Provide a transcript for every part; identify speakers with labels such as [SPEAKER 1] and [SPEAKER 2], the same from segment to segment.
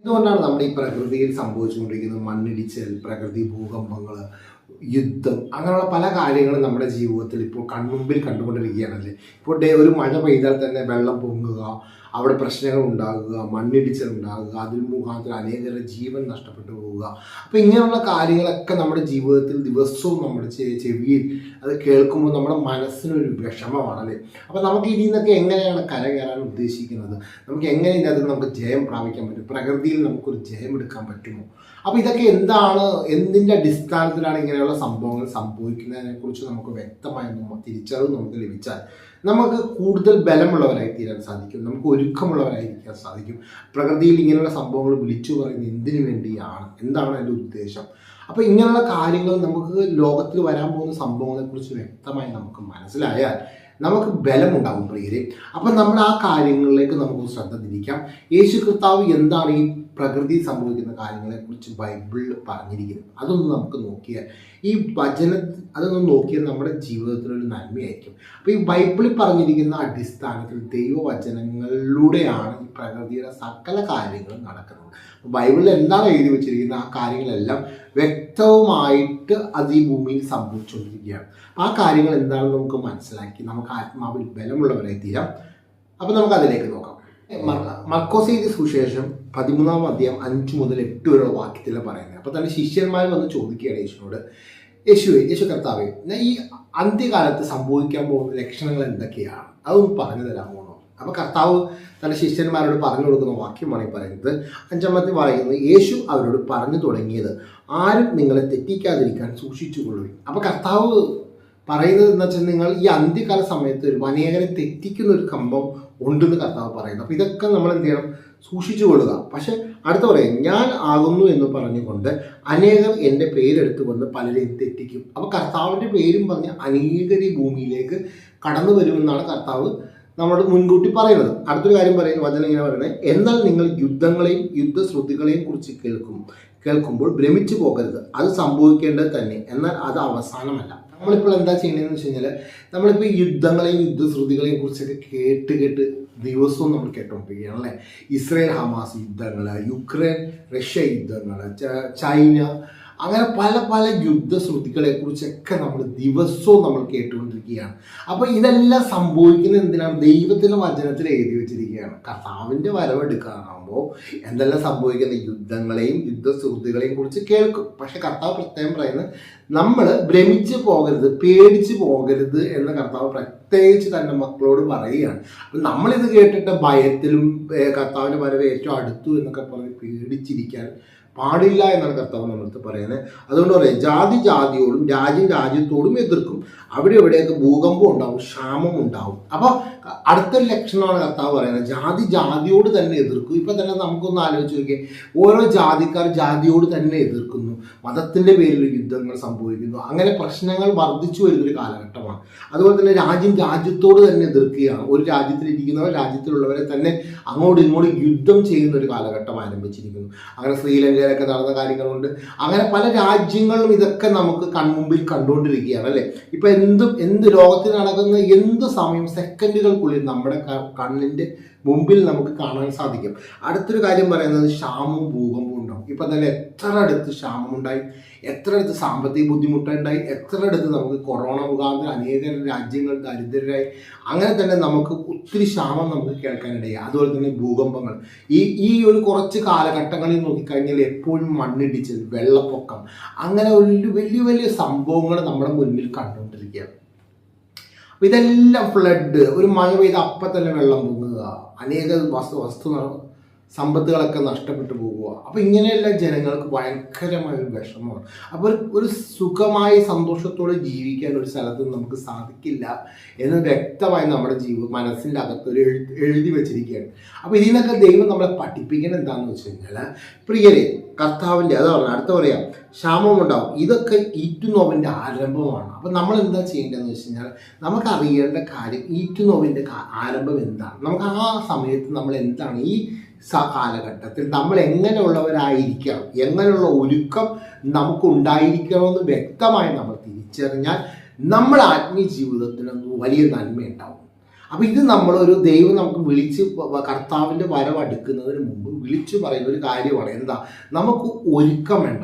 [SPEAKER 1] അതുകൊണ്ടാണ് നമ്മുടെ ഈ പ്രകൃതിയിൽ സംഭവിച്ചുകൊണ്ടിരിക്കുന്നത് മണ്ണിടിച്ചിൽ, പ്രകൃതി ഭൂകമ്പങ്ങൾ, യുദ്ധം, അങ്ങനെയുള്ള പല കാര്യങ്ങളും നമ്മുടെ ജീവിതത്തിൽ ഇപ്പോൾ കൺമുമ്പിൽ കണ്ടുകൊണ്ടിരിക്കുകയാണല്ലേ. ഇപ്പോൾ ഒരു മഴ പെയ്താൽ തന്നെ വെള്ളം പൊങ്ങുക, അവിടെ പ്രശ്നങ്ങൾ ഉണ്ടാകുക, മണ്ണിടിച്ചിൽ ഉണ്ടാകുക, അതിൽ മുഖാന്തരം അനേകരുടെ ജീവൻ നഷ്ടപ്പെട്ടു പോവുക. അപ്പോൾ ഇങ്ങനെയുള്ള കാര്യങ്ങളൊക്കെ നമ്മുടെ ജീവിതത്തിൽ ദിവസവും നമ്മുടെ ചെവിയിൽ അത് കേൾക്കുമ്പോൾ നമ്മുടെ മനസ്സിനൊരു വിഷമമാണല്ലേ. അപ്പോൾ നമുക്ക് ഇതിൽ നിന്നൊക്കെ എങ്ങനെയാണ് കരകയറാൻ ഉദ്ദേശിക്കുന്നത്? നമുക്ക് എങ്ങനെ ഇതിനകത്ത് നമുക്ക് ജയം പ്രാപിക്കാൻ പറ്റും? പ്രകൃതിയിൽ നമുക്കൊരു ജയം എടുക്കാൻ പറ്റുമോ? അപ്പോൾ ഇതൊക്കെ എന്താണ്, എന്തിൻ്റെ അടിസ്ഥാനത്തിലാണ് ഇങ്ങനെയുള്ള സംഭവങ്ങൾ സംഭവിക്കുന്നതിനെക്കുറിച്ച് നമുക്ക് വ്യക്തമായ തിരിച്ചറിവ് നമുക്ക് ലഭിച്ചാൽ നമുക്ക് കൂടുതൽ ബലമുള്ളവരായി തീരാൻ സാധിക്കും, നമുക്ക് ഒരുക്കമുള്ളവരായിരിക്കാൻ സാധിക്കും. പ്രകൃതിയിൽ ഇങ്ങനെയുള്ള സംഭവങ്ങൾ വിളിച്ചു പറയുന്നത് എന്തിനു വേണ്ടിയാണ്, എന്താണ് അതിൻ്റെ ഉദ്ദേശം? അപ്പോൾ ഇങ്ങനെയുള്ള കാര്യങ്ങൾ നമുക്ക് ലോകത്തിൽ വരാൻ പോകുന്ന സംഭവങ്ങളെക്കുറിച്ച് വ്യക്തമായി നമുക്ക് മനസ്സിലായാൽ നമുക്ക് ബലമുണ്ടാകും പ്രിയരെ. അപ്പം നമ്മൾ ആ കാര്യങ്ങളിലേക്ക് നമുക്ക് ശ്രദ്ധ തിരിക്കാം. യേശു കർത്താവ് എന്താണ് ഈ പ്രകൃതി സംഭവിക്കുന്ന കാര്യങ്ങളെക്കുറിച്ച് ബൈബിളിൽ പറഞ്ഞിരിക്കുന്നത് അതൊന്ന് നമുക്ക് നോക്കിയാൽ, ഈ അതൊന്ന് നോക്കിയാൽ നമ്മുടെ ജീവിതത്തിലൊരു നന്മയായിരിക്കും. അപ്പോൾ ഈ ബൈബിളിൽ പറഞ്ഞിരിക്കുന്ന അടിസ്ഥാനത്തിൽ ദൈവവചനങ്ങളിലൂടെയാണ് ഈ പ്രകൃതിയുടെ സകല കാര്യങ്ങളും നടക്കുന്നത്. ബൈബിളിൽ എന്താണ് എഴുതി വെച്ചിരിക്കുന്നത് ആ കാര്യങ്ങളെല്ലാം വ്യക്തവുമായിട്ട് അത് ഈ ഭൂമിയിൽ സംഭവിച്ചുകൊണ്ടിരിക്കുകയാണ്. ആ കാര്യങ്ങൾ എന്താണെന്ന് നമുക്ക് മനസ്സിലാക്കി നമുക്ക് ആത്മാവിൽ ബലമുള്ളവരായി തീരാം. അപ്പം നമുക്ക് അതിലേക്ക് നോക്കാം. മർക്കോസ് എഴുതിയ സുവിശേഷം 13-ാം അധ്യായം 5 മുതൽ 8 വരെയുള്ള വാക്യത്തിലാണ് പറയുന്നത്. അപ്പോൾ തന്നെ ശിഷ്യന്മാർ വന്ന് ചോദിക്കുകയാണ് യേശുവിനോട്, യേശു കർത്താവേ, ഈ അന്ത്യകാലത്ത് സംഭവിക്കാൻ പോകുന്ന ലക്ഷണങ്ങൾ എന്തൊക്കെയാണ്, അതൊന്ന് പറഞ്ഞു തരാമോ? അപ്പോൾ കർത്താവ് തൻ്റെ ശിഷ്യന്മാരോട് പറഞ്ഞു കൊടുക്കുന്ന വാക്യമാണ് ഈ പറയുന്നത്. 5-ാമത്തെ പറയുന്നത്, യേശു അവരോട് പറഞ്ഞു തുടങ്ങിയത്, ആരും നിങ്ങളെ തെറ്റിക്കാതിരിക്കാൻ സൂക്ഷിച്ചുകൊള്ളുവിൻ. അപ്പോൾ കർത്താവ് പറയുന്നത് എന്ന് വെച്ചാൽ നിങ്ങൾ ഈ അന്ത്യകാല സമയത്ത് ഒരു അനേകരെ തെറ്റിക്കുന്ന ഒരു സംഭവം ഉണ്ടെന്ന് കർത്താവ് പറയുന്നു. അപ്പോൾ ഇതൊക്കെ നമ്മൾ എന്ത് ചെയ്യണം? സൂക്ഷിച്ചു കൊള്ളുക. പക്ഷെ അടുത്ത പറയും, ഞാൻ ആകുന്നു എന്ന് പറഞ്ഞുകൊണ്ട് അനേകർ എൻ്റെ പേരെടുത്ത് വന്ന് പലരെയും തെറ്റിക്കും. അപ്പോൾ കർത്താവിൻ്റെ പേരും പറഞ്ഞ് അനേകർ ഈ ഭൂമിയിലേക്ക് കടന്നു വരുമെന്നാണ് കർത്താവ് നമ്മളോട് മുൻകൂട്ടി പറയുന്നത്. അടുത്തൊരു കാര്യം പറയുന്നത്, വചനം ഇങ്ങനെ പറയുന്നത്, എന്നാൽ നിങ്ങൾ യുദ്ധങ്ങളെയും യുദ്ധശ്രുതികളെയും കുറിച്ച് കേൾക്കുമ്പോൾ ഭ്രമിച്ചു പോകരുത്. അത് സംഭവിക്കേണ്ടത് തന്നെ, എന്നാൽ അത് അവസാനമല്ല. നമ്മളിപ്പോൾ എന്താ ചെയ്യണമെന്ന് വെച്ച് കഴിഞ്ഞാൽ നമ്മളിപ്പോൾ യുദ്ധങ്ങളെയും യുദ്ധശ്രുതികളെയും കുറിച്ചൊക്കെ കേട്ട് ദിവസവും നമ്മൾ കേട്ടുകൊണ്ടിരിക്കുകയാണ് അല്ലേ. ഇസ്രയേൽ ഹമാസ് യുദ്ധങ്ങൾ, യുക്രൈൻ റഷ്യ യുദ്ധങ്ങൾ, ചൈന, അങ്ങനെ പല യുദ്ധശ്രുതികളെ കുറിച്ചൊക്കെ നമ്മൾ ദിവസവും നമ്മൾ കേട്ടുകൊണ്ടിരിക്കുകയാണ്. അപ്പോൾ ഇതെല്ലാം സംഭവിക്കുന്നത് എന്തിനാണ്? ദൈവത്തിൻ്റെ വചനത്തിൽ എഴുതി വെച്ചിരിക്കുകയാണ്. കർത്താവിൻ്റെ വരവെടുക്കാനാകുമ്പോൾ എന്തെല്ലാം സംഭവിക്കുന്ന യുദ്ധങ്ങളെയും യുദ്ധശ്രുതികളെയും കുറിച്ച് കേൾക്കും. പക്ഷെ കർത്താവ് പ്രത്യേകം പറയുന്നത്, നമ്മൾ ഭ്രമിച്ച് പോകരുത്, പേടിച്ച് പോകരുത് എന്ന് കർത്താവ് പ്രത്യേകിച്ച് തൻ്റെ മക്കളോട് പറയുകയാണ്. അപ്പം നമ്മളിത് കേട്ടിട്ട് ഭയത്തിലും കർത്താവിൻ്റെ വരവ് ഏറ്റവും അടുത്തു എന്നൊക്കെ പറഞ്ഞ് പേടിച്ചിരിക്കാൻ പാടില്ല എന്നാണ് കർത്താവ് നമ്മളടുത്ത് പറയുന്നത്. അതുകൊണ്ട് പറയാം, ജാതി ജാതിയോടും രാജ്യം രാജ്യത്തോടും എതിർക്കും. അവിടെ എവിടെയൊക്കെ ഭൂകമ്പം ഉണ്ടാവും, ക്ഷാമം ഉണ്ടാവും. അപ്പോൾ അടുത്തൊരു ലക്ഷണമാണ് കർത്താവ് പറയുന്നത്, ജാതി ജാതിയോട് തന്നെ എതിർക്കും. ഇപ്പം തന്നെ നമുക്കൊന്ന് ആലോചിച്ച് നോക്കിയേ, ഓരോ ജാതിക്കാർ ജാതിയോട് തന്നെ എതിർക്കുന്നു, മതത്തിൻ്റെ പേരിൽ യുദ്ധങ്ങൾ സംഭവിക്കുന്നു, അങ്ങനെ പ്രശ്നങ്ങൾ വർദ്ധിച്ചു വരുന്നൊരു കാലഘട്ടമാണ്. അതുപോലെ തന്നെ രാജ്യം രാജ്യത്തോട് തന്നെ എതിർക്കുകയാണ്. ഒരു രാജ്യത്തിലിരിക്കുന്നവർ രാജ്യത്തിലുള്ളവരെ തന്നെ അങ്ങോട്ടും ഇങ്ങോട്ടും യുദ്ധം ചെയ്യുന്ന ഒരു കാലഘട്ടം ആരംഭിച്ചിരിക്കുന്നു. അങ്ങനെ ശ്രീലങ്കയിലൊക്കെ നടന്ന കാര്യങ്ങളുണ്ട്. അങ്ങനെ പല രാജ്യങ്ങളിലും ഇതൊക്കെ നമുക്ക് കൺമുമ്പിൽ കണ്ടുകൊണ്ടിരിക്കുകയാണ് അല്ലേ. ഇപ്പം എന്ത് ലോകത്തിൽ നടക്കുന്ന എന്ത് സമയം സെക്കൻഡുകൾക്കുള്ളിൽ നമ്മുടെ കണ്ണിൻ്റെ മുമ്പിൽ നമുക്ക് കാണാൻ സാധിക്കും. അടുത്തൊരു കാര്യം പറയുന്നത്, ക്ഷാമവും ഭൂകമ്പവും ഉണ്ടാവും. ഇപ്പം തന്നെ എത്ര അടുത്ത് ക്ഷാമമുണ്ടായി, എത്ര അടുത്ത് സാമ്പത്തിക ബുദ്ധിമുട്ടുണ്ടായി, എത്ര അടുത്ത് നമുക്ക് കൊറോണ മുഖാന്തരം അനേകം രാജ്യങ്ങൾ ദരിദ്രരായി. അങ്ങനെ തന്നെ നമുക്ക് ഒത്തിരി ക്ഷാമം നമുക്ക് കേൾക്കാനിടയായി. അതുപോലെ തന്നെ ഭൂകമ്പങ്ങൾ ഈ ഒരു കുറച്ച് കാലഘട്ടങ്ങളിൽ നോക്കിക്കഴിഞ്ഞാൽ എപ്പോഴും മണ്ണിടിച്ചിൽ, വെള്ളപ്പൊക്കം, അങ്ങനെ ഒരു വലിയ സംഭവങ്ങൾ നമ്മുടെ മുന്നിൽ കണ്ടുകൊണ്ടിരിക്കുകയാണ്. അപ്പോൾ ഇതെല്ലാം ഫ്ലഡ്, ഒരു മഴ പെയ്ത് അപ്പം തന്നെ വെള്ളം പൊങ്ങുക, അനേക വസ്തു സമ്പത്തുകളൊക്കെ നഷ്ടപ്പെട്ടു പോകുക. അപ്പോൾ ഇങ്ങനെയുള്ള ജനങ്ങൾക്ക് ഭയങ്കരമായൊരു വിഷമമാണ്. അപ്പോൾ ഒരു സുഖമായി സന്തോഷത്തോടെ ജീവിക്കാൻ ഒരു സ്ഥലത്ത് നമുക്ക് സാധിക്കില്ല എന്ന് വ്യക്തമായി നമ്മുടെ മനസ്സിൻ്റെ അകത്തൊരു എഴുതി വെച്ചിരിക്കുകയാണ്. അപ്പോൾ ഇതിൽ നിന്നൊക്കെ ദൈവം നമ്മളെ പഠിപ്പിക്കുന്നത് എന്താണെന്ന് വെച്ച് കഴിഞ്ഞാൽ, പ്രിയരെ, കർത്താവിൻ്റെ അതാണ് അടുത്ത പറയാം, ക്ഷാമമുണ്ടാവും. ഇതൊക്കെ ഈറ്റുനോവിൻ്റെ ആരംഭമാണ്. അപ്പം നമ്മൾ എന്താ ചെയ്യേണ്ടതെന്ന് വെച്ച് കഴിഞ്ഞാൽ, നമുക്ക് അറിയേണ്ട കാര്യം ഈറ്റുനോവിൻ്റെ ആരംഭം എന്താണ്, നമുക്ക് ആ സമയത്ത് നമ്മൾ എന്താണ് ഈ കാലഘട്ടത്തിൽ നമ്മൾ എങ്ങനെയുള്ളവരായിരിക്കണം, എങ്ങനെയുള്ള ഒരുക്കം നമുക്കുണ്ടായിരിക്കണമെന്ന് വ്യക്തമായി നമ്മൾ തിരിച്ചറിഞ്ഞാൽ നമ്മുടെ ആത്മീയ ജീവിതത്തിന് വലിയ നന്മയുണ്ടാവും. അപ്പോൾ ഇത് നമ്മളൊരു ദൈവം നമുക്ക് കർത്താവിൻ്റെ വരവ് അടുക്കുന്നതിന് മുമ്പ് വിളിച്ചു പറയുന്ന ഒരു കാര്യമാണ്. എന്താ? നമുക്ക് ഒരുക്കം വേണ്ട,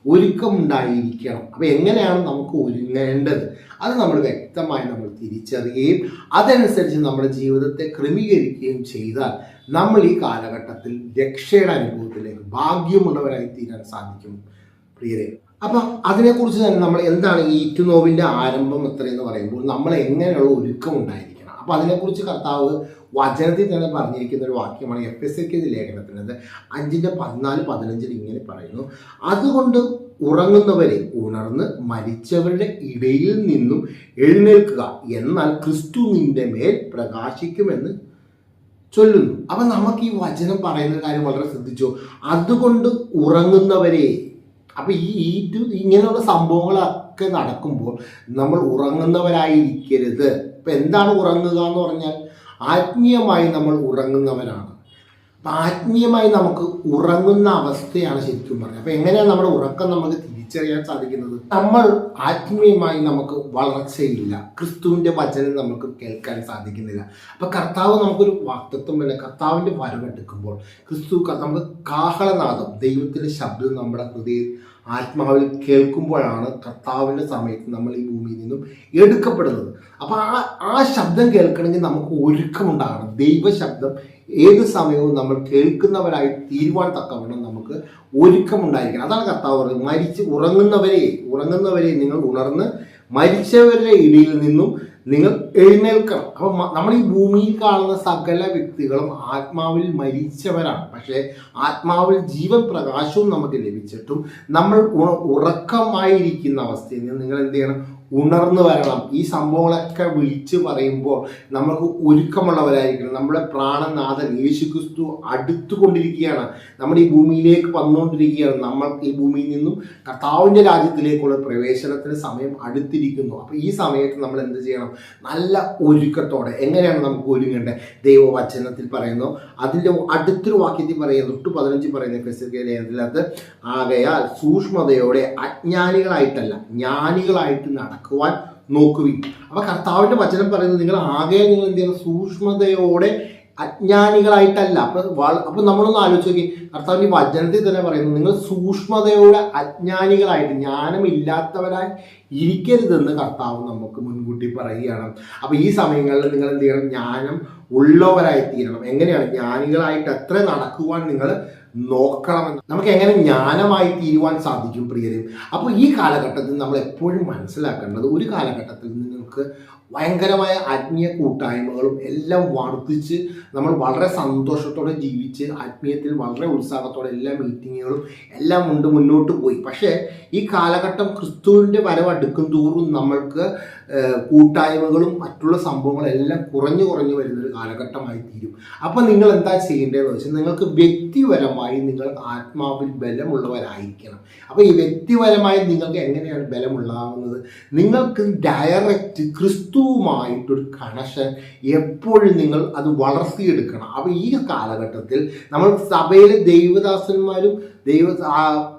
[SPEAKER 1] ഒരുക്കമുണ്ടായിരിക്കണം. അപ്പോൾ എങ്ങനെയാണ് നമുക്ക് ഒരുങ്ങേണ്ടത് അത് നമ്മൾ വ്യക്തമായി നമ്മൾ തിരിച്ചറിയുകയും അതനുസരിച്ച് നമ്മുടെ ജീവിതത്തെ ക്രമീകരിക്കുകയും ചെയ്താൽ നമ്മൾ ഈ കാലഘട്ടത്തിൽ രക്ഷയുടെ അനുഭവത്തിലേക്ക് ഭാഗ്യമുള്ളവരായി തീരാൻ സാധിക്കും പ്രിയരെ. അപ്പം അതിനെക്കുറിച്ച് തന്നെ നമ്മൾ എന്താണ് ഈ ഈറ്റുനോവിൻ്റെ ആരംഭം എത്രയെന്ന് പറയുമ്പോൾ നമ്മൾ എങ്ങനെയുള്ള ഒരുക്കം ഉണ്ടായിരിക്കണം. അപ്പം അതിനെക്കുറിച്ച് കർത്താവ് വചനത്തിൽ തന്നെ പറഞ്ഞിരിക്കുന്ന ഒരു വാക്യമാണ് എഫെസ്യർക്ക് ലേഖനത്തിനത് 5:14-15 ഇങ്ങനെ പറയുന്നു: അതുകൊണ്ട് ഉറങ്ങുന്നവരെ ഉണർന്ന് മരിച്ചവരുടെ ഇടയിൽ നിന്നും എഴുന്നേൽക്കുക, എന്നാൽ ക്രിസ്തു നിന്റെ മേൽ പ്രകാശിക്കുമെന്ന് ചൊല്ലുന്നു. അപ്പം നമുക്ക് ഈ വചനം പറയുന്ന കാര്യം വളരെ ശ്രദ്ധിച്ചു. അതുകൊണ്ട് ഉറങ്ങുന്നവരെ, അപ്പം ഇങ്ങനെയുള്ള സംഭവങ്ങളൊക്കെ നടക്കുമ്പോൾ നമ്മൾ ഉറങ്ങുന്നവരായിരിക്കരുത്. ഇപ്പം എന്താണ് ഉറങ്ങുക എന്ന് പറഞ്ഞാൽ ആത്മീയമായി നമ്മൾ ഉറങ്ങുന്നവരാണ്. അപ്പം ആത്മീയമായി നമുക്ക് ഉറങ്ങുന്ന അവസ്ഥയാണ് ശരിക്കും പറഞ്ഞത്. അപ്പം എങ്ങനെയാണ് നമ്മുടെ ഉറക്കം നമുക്ക് തിരിച്ചറിയാൻ സാധിക്കുന്നത്? നമ്മൾ ആത്മീയമായി നമുക്ക് വളർച്ചയില്ല, ക്രിസ്തുവിൻ്റെ വചനം നമുക്ക് കേൾക്കാൻ സാധിക്കുന്നില്ല. അപ്പം കർത്താവ് നമുക്കൊരു വാഗ്ദത്തം തന്നെ, കർത്താവിൻ്റെ വരവെടുക്കുമ്പോൾ നമുക്ക് കാഹളനാദം, ദൈവത്തിൻ്റെ ശബ്ദം നമ്മുടെ ഹൃദയ ആത്മാവിൽ കേൾക്കുമ്പോഴാണ് കർത്താവിൻ്റെ സമയത്ത് നമ്മൾ ഈ ഭൂമിയിൽ നിന്നും എടുക്കപ്പെടുന്നത്. അപ്പോൾ ആ ശബ്ദം കേൾക്കണമെങ്കിൽ നമുക്ക് ഒരുക്കമുണ്ടാകണം. ദൈവശബ്ദം ഏത് സമയവും നമ്മൾ കേൾക്കുന്നവരായി തീരുവാൻ തക്കവണ്ണം നമുക്ക് ഒരുക്കമുണ്ടായിരിക്കണം. അതാണ് കർത്താവ് പറയുന്നത്, ഉറങ്ങുന്നവരെ നിങ്ങൾ ഉണർന്ന് മരിച്ചവരുടെ ഇടയിൽ നിന്നും നിങ്ങൾ എഴുന്നേൽക്കണം. അപ്പം നമ്മൾ ഈ ഭൂമിയിൽ കാണുന്ന സകല വ്യക്തികളും ആത്മാവിൽ മരിച്ചവരാണ്. പക്ഷേ ആത്മാവിൽ ജീവൻ പ്രകാശവും നമുക്ക് ലഭിച്ചിട്ടും നമ്മൾ ഉറക്കമായിരിക്കുന്ന അവസ്ഥയിൽ നിന്ന് നിങ്ങൾ എന്ത് ചെയ്യണം? ഉണർന്നു വരണം. ഈ സംഭവങ്ങളൊക്കെ വിളിച്ചു പറയുമ്പോൾ നമുക്ക് ഒരുക്കമുള്ളവരായിരിക്കണം. നമ്മുടെ പ്രാണനാഥൻ യേശുക്രിസ്തു അടുത്തുകൊണ്ടിരിക്കുകയാണ്, നമ്മൾ ഈ ഭൂമിയിലേക്ക് വന്നുകൊണ്ടിരിക്കുകയാണ്. നമ്മൾ ഈ ഭൂമിയിൽ നിന്നും കർത്താവിൻ്റെ രാജ്യത്തിലേക്കുള്ള പ്രവേശനത്തിന് സമയം അടുത്തിരിക്കുന്നു. അപ്പോൾ ഈ സമയത്ത് നമ്മൾ എന്ത് ചെയ്യണം? നല്ല ഒരുക്കത്തോടെ. എങ്ങനെയാണ് നമുക്ക് ഒരുങ്ങേണ്ടത്? ദൈവവചനത്തിൽ പറയുന്നു. അതിൻ്റെ അടുത്തൊരു വാക്യത്തിൽ പറയുന്നു, 15 പറയുന്ന എഫെസ്യർക്ക് ലേഖനത്തിനകത്ത്, ആകയാൽ സൂക്ഷ്മതയോടെ അജ്ഞാനികളായിട്ടല്ല ജ്ഞാനികളായിട്ട് നടക്കുവാൻ നോക്കുവിൻ. അപ്പൊ കർത്താവിന്റെ വചനം പറയുന്നത് നിങ്ങൾ എന്ത് ചെയ്യണം? സൂക്ഷ്മതയോടെ അജ്ഞാനികളായിട്ടല്ല. അപ്പൊ നമ്മളൊന്ന് ആലോചിച്ച് നോക്കി, കർത്താവിന്റെ വചനത്തിൽ തന്നെ പറയുന്നു നിങ്ങൾ സൂക്ഷ്മതയോടെ അജ്ഞാനികളായിട്ട്, ജ്ഞാനമില്ലാത്തവരായി ഇരിക്കരുതെന്ന് കർത്താവ് നമുക്ക് മുൻകൂട്ടി പറയുകയാണ്. അപ്പൊ ഈ സമയങ്ങളിൽ നിങ്ങൾ എന്ത് ചെയ്യണം? ജ്ഞാനം ഉള്ളവരായി തീരണം. എങ്ങനെയാണ്? ജ്ഞാനികളായിട്ട് എത്ര നടക്കുവാൻ നിങ്ങൾ നോക്കണമെന്ന്. നമുക്ക് എങ്ങനെ ജ്ഞാനമായി തീരുവാൻ സാധിക്കും പ്രിയരെ? അപ്പോൾ ഈ കാലഘട്ടത്തിൽ നമ്മൾ എപ്പോഴും മനസ്സിലാക്കേണ്ടത്, ഒരു കാലഘട്ടത്തിൽ നിങ്ങൾക്ക് ഭയങ്കരമായ ആത്മീയ കൂട്ടായ്മകളും എല്ലാം വർദ്ധിച്ച് നമ്മൾ വളരെ സന്തോഷത്തോടെ ജീവിച്ച് ആത്മീയത്തിൽ വളരെ ഉത്സാഹത്തോടെ എല്ലാ മീറ്റിങ്ങുകളും എല്ലാം ഉണ്ട് മുന്നോട്ട് പോയി. പക്ഷേ ഈ കാലഘട്ടം ക്രിസ്തുവിൻ്റെ വരവ് അടുക്കും തോറും നമ്മൾക്ക് കൂട്ടായ്മകളും മറ്റുള്ള സംഭവങ്ങളെല്ലാം കുറഞ്ഞു വരുന്നൊരു കാലഘട്ടമായി തീരും. അപ്പം നിങ്ങൾ എന്താ ചെയ്യേണ്ടതെന്ന് വെച്ചാൽ നിങ്ങൾക്ക് വ്യക്തിപരമായി നിങ്ങൾ ആത്മാവിൽ ബലമുള്ളവരായിരിക്കണം. അപ്പോൾ ഈ വ്യക്തിപരമായി നിങ്ങൾക്ക് എങ്ങനെയാണ് ബലമുള്ളതാകുന്നത്? നിങ്ങൾക്ക് ഡയറക്റ്റ് ക്രിസ്തുവുമായിട്ടൊരു കണക്ഷൻ എപ്പോഴും നിങ്ങൾ അത് വളർത്തിയെടുക്കണം. അപ്പോൾ ഈ കാലഘട്ടത്തിൽ നമ്മൾ സഭയിലെ ദൈവദാസന്മാരും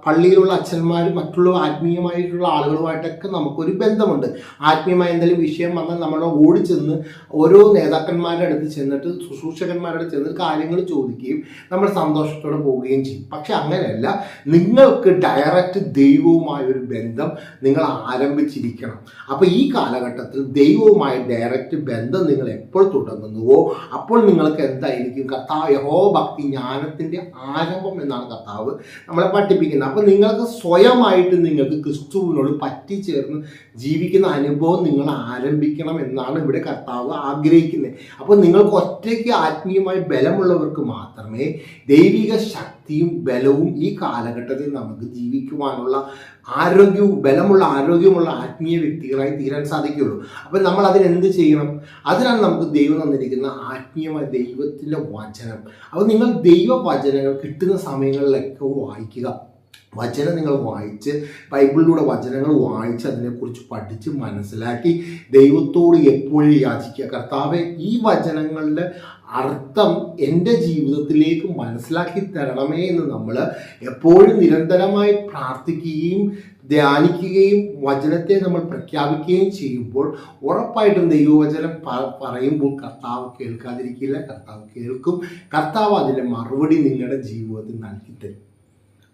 [SPEAKER 1] പള്ളിയിലുള്ള അച്ഛന്മാരും മറ്റുള്ള ആത്മീയമായിട്ടുള്ള ആളുകളുമായിട്ടൊക്കെ നമുക്കൊരു ബന്ധമുണ്ട്. ആത്മീയമായ എന്തെങ്കിലും വിഷയം വന്നാൽ നമ്മൾ ഓടിച്ചെന്ന് ഓരോ നേതാക്കന്മാരുടെ അടുത്ത് ചെന്നിട്ട് ശുശ്രൂഷകന്മാരുടെ അടുത്ത് ചെന്നിട്ട് കാര്യങ്ങൾ ചോദിക്കുകയും നമ്മൾ സന്തോഷത്തോടെ പോവുകയും ചെയ്യും. പക്ഷെ അങ്ങനെയല്ല, നിങ്ങൾക്ക് ഡയറക്റ്റ് ദൈവവുമായൊരു ബന്ധം നിങ്ങൾ ആരംഭിച്ചിരിക്കണം. അപ്പോൾ ഈ കാലഘട്ടത്തിൽ ദൈവവുമായി ഡയറക്റ്റ് ബന്ധം നിങ്ങൾ എപ്പോൾ തുടങ്ങുന്നുവോ അപ്പോൾ നിങ്ങൾക്ക് എന്തായിരിക്കും? കർത്താവ് യഹോവ ഭക്തി ജ്ഞാനത്തിൻ്റെ ആരംഭം എന്നാണ് കർത്താവ് നമ്മളെ പഠിപ്പിക്കുന്നത്. അപ്പം നിങ്ങൾക്ക് സ്വയമായിട്ട് നിങ്ങൾക്ക് ക്രിസ്തുവിനോട് പറ്റിച്ചേർന്ന് ജീവിക്കുന്ന അനുഭവം നിങ്ങൾ ആരംഭിക്കണം എന്നാണ് ഇവിടെ കർത്താവ് ആഗ്രഹിക്കുന്നത്. അപ്പോൾ നിങ്ങൾക്ക് ഒറ്റയ്ക്ക് ആത്മീയമായി ബലമുള്ളവർക്ക് മാത്രമേ ദൈവിക ശക്തിയും ബലവും ഈ കാലഘട്ടത്തിൽ നമുക്ക് ജീവിക്കുവാനുള്ള ആരോഗ്യമുള്ള ആത്മീയ വ്യക്തികളായി തീരാൻ സാധിക്കുകയുള്ളൂ. അപ്പം നമ്മൾ അതിനെന്ത് ചെയ്യണം? അതിനാണ് നമുക്ക് ദൈവം തന്നിരിക്കുന്ന ആത്മീയമായ ദൈവത്തിൻ്റെ വചനം. അപ്പോൾ നിങ്ങൾ ദൈവവചനങ്ങൾ കിട്ടുന്ന സമയങ്ങളിലൊക്കെ വായിക്കുക. വചനം നിങ്ങൾ വായിച്ച് ബൈബിളിലൂടെ വചനങ്ങൾ വായിച്ച് അതിനെക്കുറിച്ച് പഠിച്ച് മനസ്സിലാക്കി ദൈവത്തോട് എപ്പോഴും യാചിക്കുക, കർത്താവെ ഈ വചനങ്ങളുടെ അർത്ഥം എൻ്റെ ജീവിതത്തിലേക്ക് മനസ്സിലാക്കി തരണമേ എന്ന് നമ്മൾ എപ്പോഴും നിരന്തരമായി പ്രാർത്ഥിക്കുകയും ധ്യാനിക്കുകയും വചനത്തെ നമ്മൾ പ്രഖ്യാപിക്കുകയും ചെയ്യുമ്പോൾ ഉറപ്പായിട്ടും ദൈവവചനം പറയുമ്പോൾ കർത്താവ് കേൾക്കാതിരിക്കില്ല, കർത്താവ് കേൾക്കും. കർത്താവ് അതിൻ്റെ മറുപടി നിങ്ങളുടെ ജീവിതത്തിൽ നൽകി തരും.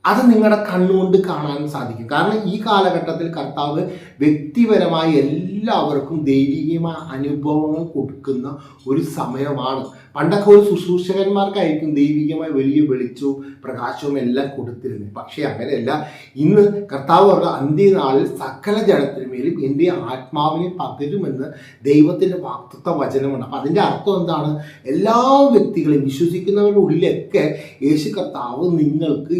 [SPEAKER 1] അത് നിങ്ങളുടെ കണ്ണുകൊണ്ട് കാണാൻ സാധിക്കും. കാരണം ഈ കാലഘട്ടത്തിൽ കർത്താവ് വ്യക്തിപരമായി എല്ലാവർക്കും ദൈവികമായ അനുഭവങ്ങൾ കൊടുക്കുന്ന ഒരു സമയമാണ്. പണ്ടൊക്കെ ഒരു ശുശ്രൂഷകന്മാർക്കായിരിക്കും ദൈവികമായ വലിയ വെളിച്ചവും പ്രകാശവും എല്ലാം കൊടുത്തിരുന്നത്. പക്ഷേ അങ്ങനെയല്ല. ഇന്ന് കർത്താവ് പറഞ്ഞ അന്ത്യനാളിൽ സകല ജനത്തിനുമേലും എൻ്റെ ആത്മാവിനെ പകരുമെന്ന് ദൈവത്തിൻ്റെ വാഗ്ദത്ത വചനമാണ്. അപ്പം അതിൻ്റെ അർത്ഥം എന്താണ്? എല്ലാ വ്യക്തികളെയും വിശ്വസിക്കുന്നവരുടെ ഉള്ളിലൊക്കെ യേശു കർത്താവ് നിങ്ങൾക്ക്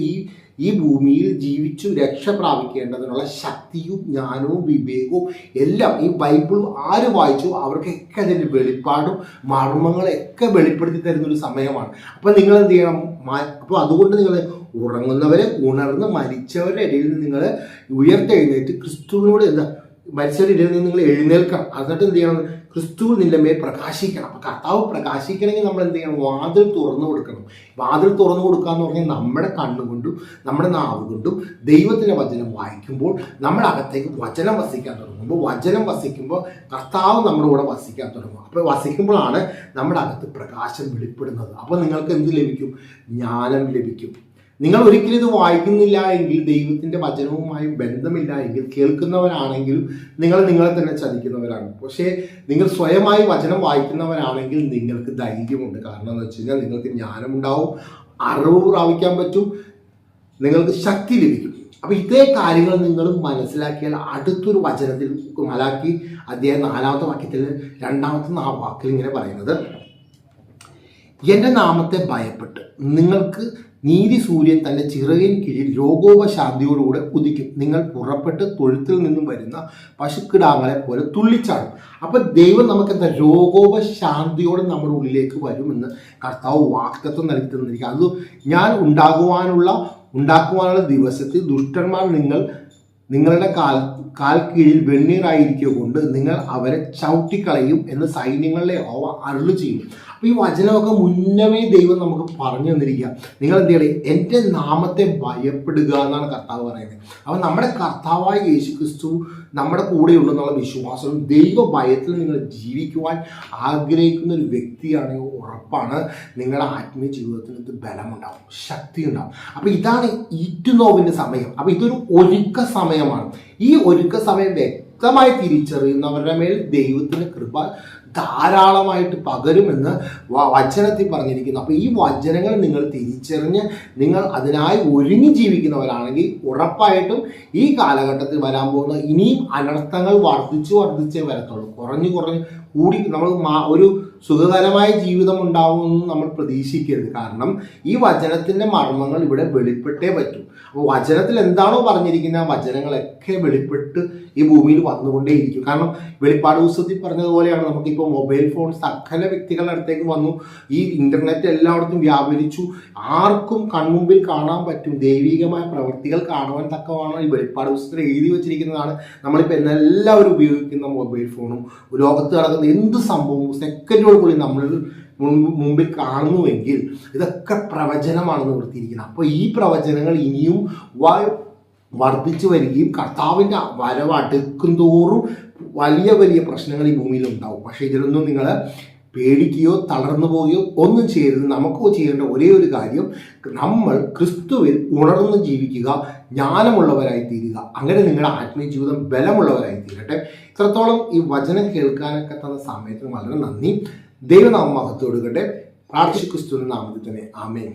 [SPEAKER 1] ഈ ഭൂമിയിൽ ജീവിച്ചു രക്ഷ പ്രാപിക്കേണ്ടതിനുള്ള ശക്തിയും ജ്ഞാനവും വിവേകവും എല്ലാം ഈ ബൈബിൾ ആര് വായിച്ചു അവർക്കൊക്കെ അതിൻ്റെ വെളിപ്പാടും മർമ്മങ്ങളൊക്കെ വെളിപ്പെടുത്തി തരുന്നൊരു സമയമാണ്. അപ്പം നിങ്ങൾ എന്ത് ചെയ്യണം? അപ്പോൾ അതുകൊണ്ട് നിങ്ങൾ ഉറങ്ങുന്നവരെ ഉണർന്ന് മരിച്ചവരുടെ ഇടയിൽ നിന്ന് നിങ്ങൾ ഉയർത്തെഴുന്നേറ്റ് ക്രിസ്തുവിനോട് മരിച്ചവരുടെ ഇടയിൽ നിന്ന് നിങ്ങൾ എഴുന്നേൽക്കണം. എന്നിട്ട് എന്ത് ചെയ്യണം? ക്രിസ്തു നിന്റെ മേൽ പ്രകാശിക്കണം. അപ്പം കർത്താവ് പ്രകാശിക്കണമെങ്കിൽ നമ്മൾ എന്ത് ചെയ്യണം? വാതിൽ തുറന്നു കൊടുക്കണം. വാതിൽ തുറന്നു കൊടുക്കുക എന്ന് പറഞ്ഞാൽ നമ്മുടെ കണ്ണുകൊണ്ടും നമ്മുടെ നാവ് കൊണ്ടും ദൈവത്തിൻ്റെ വചനം വായിക്കുമ്പോൾ നമ്മുടെ അകത്തേക്ക് വചനം വസിക്കാൻ തുടങ്ങുമ്പോൾ വചനം വസിക്കുമ്പോൾ കർത്താവ് നമ്മുടെ കൂടെ വസിക്കാൻ തുടങ്ങും. അപ്പോൾ വസിക്കുമ്പോഴാണ് നമ്മുടെ അകത്ത് പ്രകാശം വെളിപ്പെടുന്നത്. അപ്പോൾ നിങ്ങൾക്ക് എന്ത് ലഭിക്കും? ജ്ഞാനം ലഭിക്കും. നിങ്ങൾ ഒരിക്കലും ഇത് വായിക്കുന്നില്ല എങ്കിൽ, ദൈവത്തിൻ്റെ വചനവുമായി ബന്ധമില്ല എങ്കിൽ, കേൾക്കുന്നവരാണെങ്കിലും നിങ്ങളെ തന്നെ ചതിക്കുന്നവരാണ്. പക്ഷേ നിങ്ങൾ സ്വയമായി വചനം വായിക്കുന്നവരാണെങ്കിൽ നിങ്ങൾക്ക് ധൈര്യമുണ്ട്. കാരണം എന്ന് വെച്ച് കഴിഞ്ഞാൽ നിങ്ങൾക്ക് ജ്ഞാനമുണ്ടാവും, അറിവ് പ്രാപിക്കാൻ പറ്റും, നിങ്ങൾക്ക് ശക്തി ലഭിക്കും. അപ്പം ഇതേ കാര്യങ്ങൾ നിങ്ങൾ മനസ്സിലാക്കിയാൽ അടുത്തൊരു വചനത്തിൽ മലാക്കി അധ്യായം 4-ാമത്തെ വാക്യത്തിൽ 2-ാമത്തെ വാക്കിൽ ഇങ്ങനെ പറയുന്നത്, എൻ്റെ നാമത്തെ ഭയപ്പെട്ട് നിങ്ങൾക്ക് നീതി സൂര്യൻ തൻ്റെ ചിറകിൻ കീഴിൽ രോഗോപശാന്തിയോടുകൂടെ ഉദിക്കും. നിങ്ങൾ പുറപ്പെട്ട് തൊഴുത്തിൽ നിന്നും വരുന്ന പശുക്കിടാങ്ങളെ പോലെ തുള്ളിച്ചാടും. അപ്പം ദൈവം നമുക്ക് എന്താ രോഗോപശാന്തിയോടെ നമ്മുടെ ഉള്ളിലേക്ക് വരുമെന്ന് കർത്താവ് വാഗ്ദത്തം നൽകി തന്നിരിക്കുക. അത് ഞാൻ ഉണ്ടാക്കുവാനുള്ള ദിവസത്തിൽ ദുഷ്ടന്മാർ നിങ്ങളുടെ കാൽ കീഴിൽ വെണ്ണീറായിരിക്കുക കൊണ്ട് നിങ്ങൾ അവരെ ചവിട്ടിക്കളയും എന്ന് സൈന്യങ്ങളിലെ യഹോവ അരുളി ചെയ്യും. അപ്പോൾ ഈ വചനമൊക്കെ മുന്നമേ ദൈവം നമുക്ക് പറഞ്ഞു തന്നിരിക്കുക. നിങ്ങൾ എന്ത് ചെയ്യണം? എൻ്റെ നാമത്തെ ഭയപ്പെടുക എന്നാണ് കർത്താവ് പറയുന്നത്. അപ്പോൾ നമ്മുടെ കർത്താവായ യേശു ക്രിസ്തു നമ്മുടെ കൂടെയുണ്ടെന്നുള്ള വിശ്വാസം, ദൈവ ഭയത്തിൽ നിങ്ങൾ ജീവിക്കുവാൻ ആഗ്രഹിക്കുന്ന ഒരു വ്യക്തിയാണെങ്കിൽ ഉറപ്പാണ് നിങ്ങളുടെ ആത്മീയ ജീവിതത്തിന് ബലമുണ്ടാവും, ശക്തി ഉണ്ടാവും. അപ്പോൾ ഇതാണ് ഈറ്റുനോവിൻ്റെ സമയം. അപ്പോൾ ഇതൊരു ഒരുക്ക സമയമാണ്. ഈ ഒരുക്ക സമയം വ്യക്തമായി തിരിച്ചറിയുന്നവരുടെ മേൽ ദൈവത്തിന് കൃപ ധാരാളമായിട്ട് പകരുമെന്ന് വചനത്തിൽ പറഞ്ഞിരിക്കുന്നു. അപ്പോൾ ഈ വചനങ്ങൾ നിങ്ങൾ തിരിച്ചറിഞ്ഞ് നിങ്ങൾ അതിനായി ഒരുങ്ങി ജീവിക്കുന്നവരാണെങ്കിൽ ഉറപ്പായിട്ടും ഈ കാലഘട്ടത്തിൽ വരാൻ പോകുന്ന ഇനിയും അനർത്ഥങ്ങൾ വർദ്ധിച്ചേ വരത്തുള്ളൂ. കുറഞ്ഞു കൂടി നമ്മൾ ഒരു സുഖകരമായ ജീവിതം ഉണ്ടാവുമെന്ന് നമ്മൾ പ്രതീക്ഷിക്കരുത്. കാരണം ഈ വചനത്തിൻ്റെ മർമ്മങ്ങൾ ഇവിടെ വെളിപ്പെട്ടേ പറ്റൂ. അപ്പോൾ വചനത്തിൽ എന്താണോ പറഞ്ഞിരിക്കുന്ന വചനങ്ങളൊക്കെ വെളിപ്പെട്ട് ഈ ഭൂമിയിൽ വന്നുകൊണ്ടേയിരിക്കും. കാരണം വെളിപ്പാട് പുസ്തകത്തിൽ പറഞ്ഞതുപോലെയാണ്, നമുക്കിപ്പോൾ മൊബൈൽ ഫോൺ സകല വ്യക്തികളുടെ അടുത്തേക്ക് വന്നു, ഈ ഇൻ്റർനെറ്റ് എല്ലായിടത്തും വ്യാപരിച്ചു, ആർക്കും കൺമുമ്പിൽ കാണാൻ പറ്റും. ദൈവികമായ പ്രവൃത്തികൾ കാണുവാൻ തക്കമാണ് ഈ വെളിപ്പാട് പുസ്തകത്തിൽ എഴുതി വെച്ചിരിക്കുന്നതാണ്. നമ്മളിപ്പോൾ എല്ലാവരും ഉപയോഗിക്കുന്ന മൊബൈൽ ഫോണും ലോകത്ത് നടക്കുന്ന എന്ത് സംഭവവും സെക്കൻഡുകൾക്കുള്ളിൽ നമ്മൾ മുമ്പിൽ കാണുന്നുവെങ്കിൽ ഇതൊക്കെ പ്രവചനമാണെന്ന് നിർത്തിയിരിക്കുന്നത്. അപ്പോൾ ഈ പ്രവചനങ്ങൾ ഇനിയും വർദ്ധിച്ചു വരികയും കർത്താവിൻ്റെ വരവ് അടുക്കും തോറും വലിയ വലിയ പ്രശ്നങ്ങൾ ഈ ഭൂമിയിൽ ഉണ്ടാവും. പക്ഷേ ഇതിലൊന്നും നിങ്ങൾ പേടിക്കുകയോ തളർന്നു പോവുകയോ ഒന്നും ചെയ്യരുത്. നമുക്ക് ചെയ്യേണ്ട ഒരേ ഒരു കാര്യം, നമ്മൾ ക്രിസ്തുവിൽ ഉണർന്ന് ജീവിക്കുക, ജ്ഞാനമുള്ളവരായി തീരുക. അങ്ങനെ നിങ്ങളുടെ ആത്മീയ ജീവിതം ബലമുള്ളവരായി തീരട്ടെ. ഇത്രത്തോളം ഈ വചനം കേൾക്കാനൊക്കെ തന്ന സമയത്തിന് വളരെ നന്ദി. ദൈവനാമം മഹത്വം കൊടുക്കട്ടെ. പ്രാർത്ഥിച്ചു ക്രിസ്തുവിന്റെ നാമത്തിൽ തന്നെ. ആമേൻ.